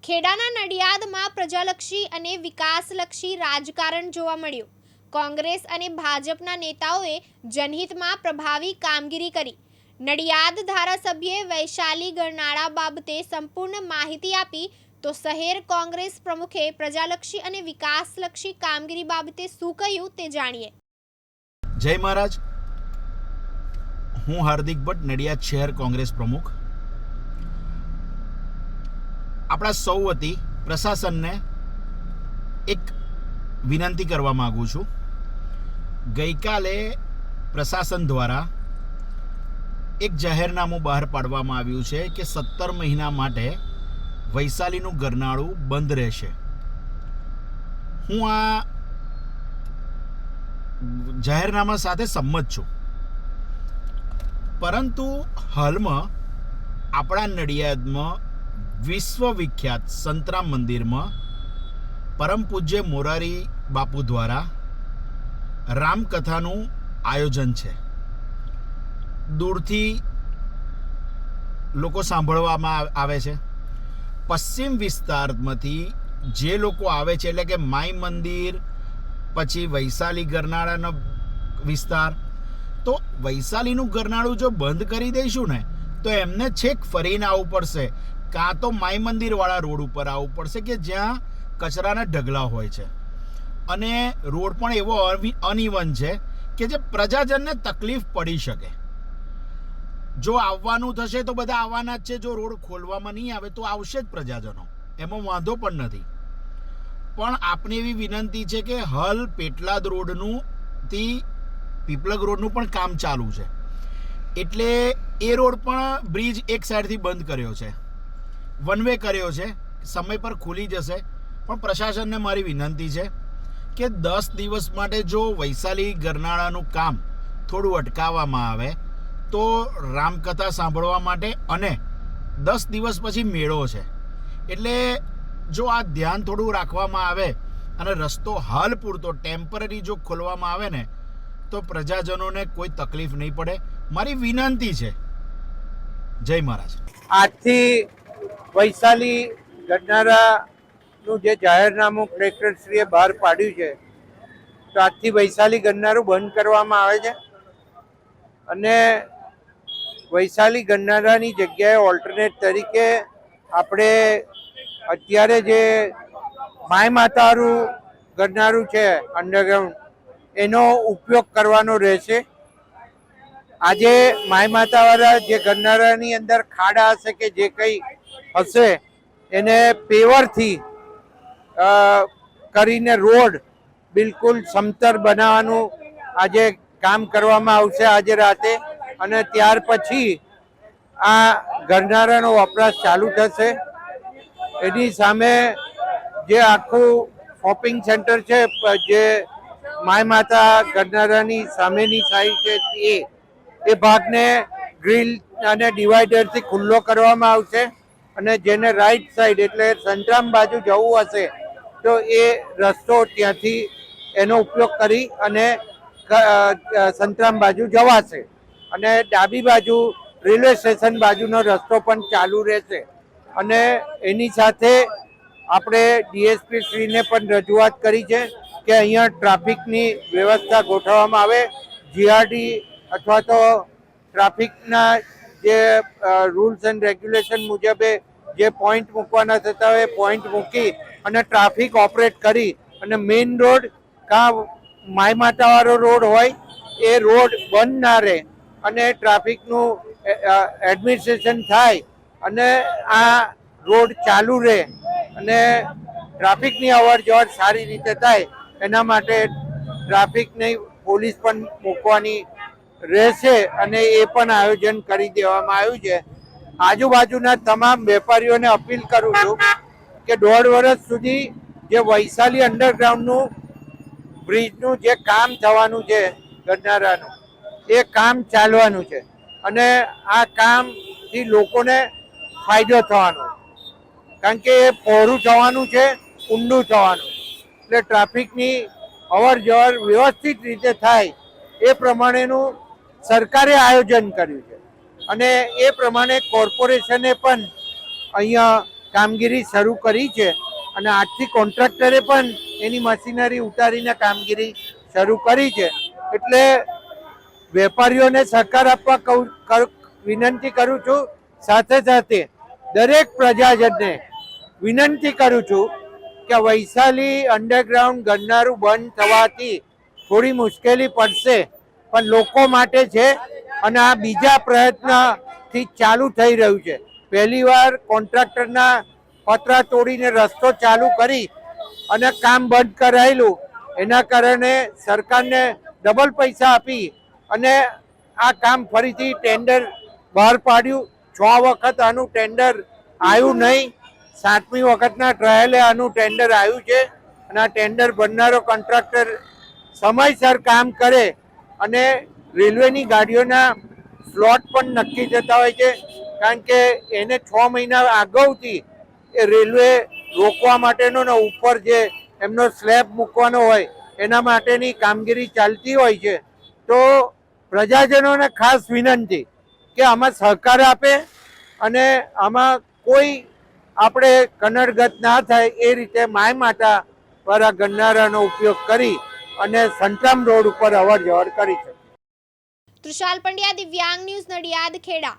ખેડાના નડિયાદમાં પ્રજાલક્ષી અને વિકાસલક્ષી રાજકારણ જોવા મળ્યું। કોંગ્રેસ અને ભાજપના નેતાઓએ જનહિતમાં પ્રભાવી કામગીરી કરી। નડિયાદ ધારાસભ્યે વૈશાલી ગરનાળા બાબતે સંપૂર્ણ માહિતી આપી તો શહેર કોંગ્રેસ પ્રમુખે પ્રજાલક્ષી અને વિકાસલક્ષી કામગીરી બાબતે શું કહ્યું તે જાણીએ। જય મહારાજ, હું હાર્દિક ભટ્ટ, નડિયાદ શહેર કોંગ્રેસ પ્રમુખ। આપણા સૌ વતી પ્રશાસનને એક વિનંતી કરવા માગું છું। ગઈકાલે પ્રશાસન દ્વારા એક જાહેરનામું બહાર પાડવામાં આવ્યું છે કે 17 મહિના માટે વૈશાલીનું ગરનાળું બંધ રહેશે। હું આ જાહેરનામા સાથે સંમત છું, પરંતુ હાલમાં આપણા નડિયાદમાં વિશ્વવિખ્યાત સંતરામ મંદિરમાં પરમ પૂજ્ય મોરારી બાપુ દ્વારા રામકથાનું આયોજન છે। દૂરથી લોકો સાંભળવામાં આવે છે। પશ્ચિમ વિસ્તારમાંથી જે લોકો આવે છે, એટલે કે માઈ મંદિર, પછી વૈશાલી ગરનાળાનો વિસ્તાર, તો વૈશાલીનું ગરનાળું જો બંધ કરી દઈશું ને તો એમને છેક ફરીને આવવું પડશે, કાં તો માઈ મંદિરવાળા રોડ ઉપર આવવું પડશે કે જ્યાં કચરાના ઢગલા હોય છે, અને રોડ પણ એવો અનઇવન છે કે જે પ્રજાજનને તકલીફ પડી શકે। જો આવવાનું થશે તો બધા આવવાના જ છે, જો રોડ ખોલવામાં નહીં આવે તો આવશે જ પ્રજાજનો, એમાં વાંધો પણ નથી। પણ આપને એવી વિનંતી છે કે હાલ પેટલાદ રોડનું થી પીપલગ રોડનું પણ કામ ચાલુ છે, એટલે એ રોડ પણ બ્રિજ એક સાઈડથી બંધ કર્યો છે, વન વે કર્યો છે, સમય પર ખુલી જશે। પણ પ્રશાસનને મારી વિનંતી છે કે 10 દિવસ માટે જો વૈશાલી ગરનાળાનું કામ થોડું અટકાવવામાં આવે તો રામકથા સાંભળવા માટે, અને 10 દિવસ પછી મેળો છે, એટલે જો આ ધ્યાન થોડું રાખવામાં આવે અને રસ્તો હાલ પૂરતો ટેમ્પરરી જો ખોલવામાં આવે ને તો પ્રજાજનોને કોઈ તકલીફ નહીં પડે। મારી વિનંતી છે। જય મહારાજ। આજથી વૈશાલી ગરનાળાનું જે જાહેરનામું કલેક્ટરશ્રીએ બહાર પાડ્યું છે, તો આજથી વૈશાલી ગરનાળું બંધ કરવામાં આવે છે, અને વૈશાલી ગરનાળાની જગ્યાએ ઓલ્ટરનેટ તરીકે આપણે અત્યારે જે માય માતાનું ગરનાળું છે અંડરગ્રાઉન્ડ, એનો ઉપયોગ કરવાનો રહેશે। આજે માય માતાવાળા જે ગરનાળાની અંદર ખાડા હશે કે જે કંઈ હશે એને પેવરથી કરીને રોડ બિલકુલ સમતર બનાવવાનું આજે કામ કરવામાં આવશે આજે રાતે, અને ત્યાર પછી આ ગરનાળાનો વપરાશ ચાલુ થશે। એની સામે જે આખું શોપિંગ સેન્ટર છે, જે માય માતા ગરનાળાની સામેની સાઈડ છે, એ ભાગને ગ્રીલ અને ડિવાઈડરથી ખુલ્લો કરવામાં આવશે, અને જેને રાઈટ સાઈડ એટલે સંતરામ બાજુ જવું હશે તો એ રસ્તો ત્યાંથી એનો ઉપયોગ કરી અને સંતરામ બાજુ જવાશે, અને ડાબી બાજુ રેલવે સ્ટેશન બાજુનો રસ્તો પણ ચાલુ રહેશે। અને એની સાથે આપણે ડીએસપી શ્રીને પણ રજૂઆત કરી છે કે અહીંયા ટ્રાફિકની વ્યવસ્થા ગોઠવવામાં આવે। જીઆરડી અથવા તો ટ્રાફિકના જે રૂલ્સ એન્ડ રેગ્યુલેશન મુજબે જે પોઈન્ટ મૂકવાના થતા હોય એ પોઈન્ટ મૂકી અને ટ્રાફિક ઓપરેટ કરી અને મેઇન રોડ કાં માય માતાવાળો રોડ હોય એ રોડ બંધ ના રહે અને ટ્રાફિકનું એડમિનિસ્ટ્રેશન થાય અને આ રોડ ચાલુ રહે અને ટ્રાફિકની અવર જવર સારી રીતે થાય, એના માટે ટ્રાફિકની પોલીસ પણ મૂકવાની રહેશે, અને એ પણ આયોજન કરી દેવામાં આવ્યું છે। આજુબાજુના તમામ વેપારીઓને અપીલ કરું છું કે 1.5 વર્ષ સુધી જે વૈશાલી અંડરગ્રાઉન્ડનું બ્રિજનું જે કામ થવાનું છે ગરનાળાનું, એ કામ ચાલવાનું છે, અને આ કામથી લોકોને ફાયદો થવાનો, કારણ કે એ પહોળું થવાનું છે, ઊંડું થવાનું, એટલે ટ્રાફિકની અવર જવર વ્યવસ્થિત રીતે થાય એ પ્રમાણેનું સરકારે આયોજન કર્યું છે, અને એ પ્રમાણે કોર્પોરેશને પણ અહીંયા કામગીરી શરૂ કરી છે અને આજથી કોન્ટ્રાક્ટરે પણ એની મશીનરી ઉતારીને કામગીરી શરૂ કરી છે. એટલે વેપારીઓને સહકાર આપવા વિનંતી કરું છું. સાથે સાથે દરેક પ્રજાજનને વિનંતી કરું છું કે વૈશાલી અંડરગ્રાઉન્ડ ગરનારું બંધ થવાથી થોડી મુશ્કેલી પડશે, પણ લોકો માટે છે અને આ બીજા પ્રયત્નથી ચાલુ થઈ રહ્યું છે. પહેલીવાર કોન્ટ્રાક્ટરના પતરા તોડીને રસ્તો ચાલુ કરી અને કામ બંધ કરાયેલું, એના કારણે સરકારને ડબલ પૈસા આપી અને આ કામ ફરીથી ટેન્ડર બહાર પાડ્યું. 6 વખત આનું ટેન્ડર આવ્યું નહીં, 7મી વખતના ટ્રાયલે આનું ટેન્ડર આવ્યું છે અને આ ટેન્ડર ભરનારો કોન્ટ્રાક્ટર સમયસર કામ કરે અને રેલવેની ગાડીઓના સ્લોટ પણ નક્કી થતા હોય છે, કારણ કે એને 6 મહિના અગાઉથી એ રેલવે રોકવા માટેનો ને ઉપર જે એમનો સ્લેબ મૂકવાનો હોય એના માટેની કામગીરી ચાલતી હોય છે. તો પ્રજાજનોને ખાસ વિનંતી કે આમાં સહકાર આપે અને આમાં કોઈ આપણે કનડગત ના થાય એ રીતે માય માતા વાળા ગરનારાનો ઉપયોગ કરી અને સંતરામ રોડ ઉપર અવર જવર કરી છે. તૃષાલ પંડ્યા, દિવ્યાંગ ન્યૂઝ, નડિયાદ, ખેડા.